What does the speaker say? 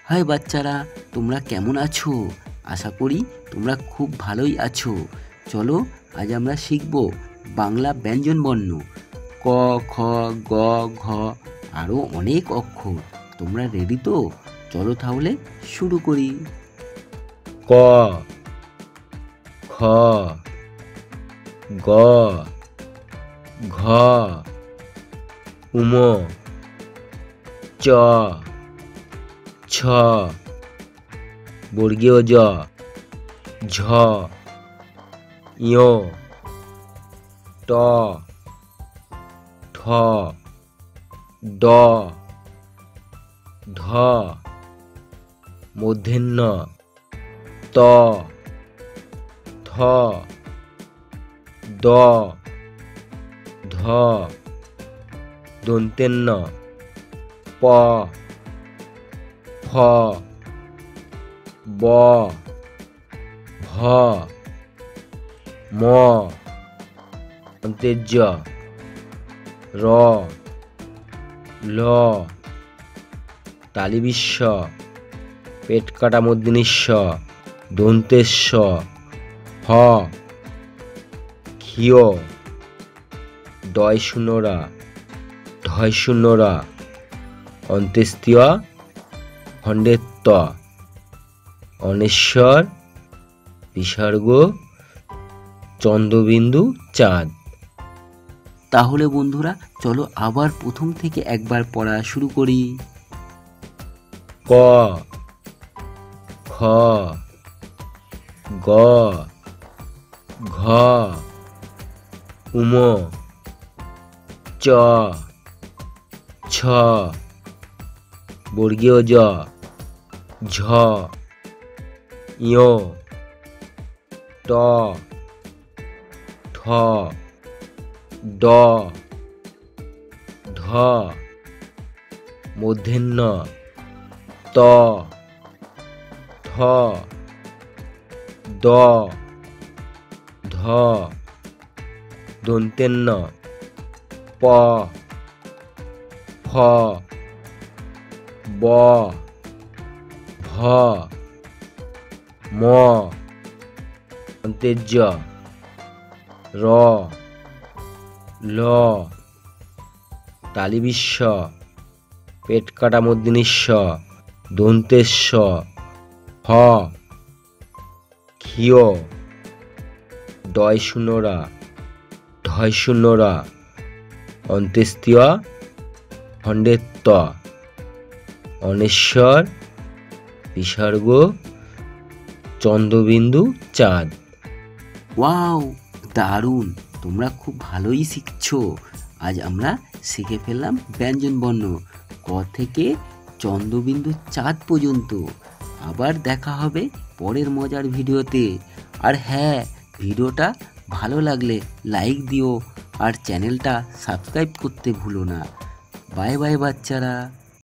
High বাচ্চারা, তোমরা কেমন আছো? আশা করি তোমরা খুব ভালোই আছো। চলো আজ আমরা শিখব বাংলা ব্যঞ্জনবর্ণ ক, খ, গ, ঘ আরও অনেক অক্ষর। তোমরা রেডি তো? চলো তাহলে শুরু করি। ক, খ, গ, ঘ, উম, চ, ছ, বর্গীয় জ, ঝ, ঞ, ট, ঠ, ড, ঢ, মূর্ধন্য ত, থ, দ, ধ, দন্তেন্য প, ফ, ব, ভ, ম, অন্তেজ্য র, ল, তালিবিস্ব, পেট কাটা মূর্ধন্যস্ব, দন্তেস্ব, হ, ক্ষিয়, ডয় শূন্যরা, ঢয় শূন্যরা, অন্ত্যেস্তীয়, খণ্ডেত্ব, অনেশ্বর, বিসর্গ, চন্দ্রবিন্দু, চাঁদ। তাহলে বন্ধুরা চলো আবার প্রথম থেকে একবার পড়া শুরু করি। ক, খ, গ, ঘ, উম, চ, ছ, বর্গীয় জ, ঝ, ঞ, ট, ঠ, ড, ঢ, মূর্ধন্য ত, থ, দ, ধ, দন্তেন্য প, ফ, ব, ভ, ম, অন্ত্যেজ্য র, ল, তালিবিস্ব, পেট কাটা মূর্ধন্যস্ব, দন্তেস্ব, হ, ক্ষিয়, ডয় শূন্যরা, ঢয় শূন্যরা, অন্ত্যেস্তীয়, খণ্ডেত্ব, অনেশ্বর, বিসর্গ, চন্দ্রবিন্দু, চাঁদ। ওয়াও, দারুণ! তোমরা খুব ভালোই শিখছো। আজ আমরা শিখে ফেললাম ব্যঞ্জনবর্ণ ক থেকে চন্দ্রবিন্দু চাঁদ পর্যন্ত। আবার দেখা হবে পরের মজার ভিডিওতে। আর হ্যাঁ, ভিডিওটা ভালো লাগলে লাইক দিও আর চ্যানেলটা সাবস্ক্রাইব করতে ভুলো না। বাই বাই বাচ্চারা।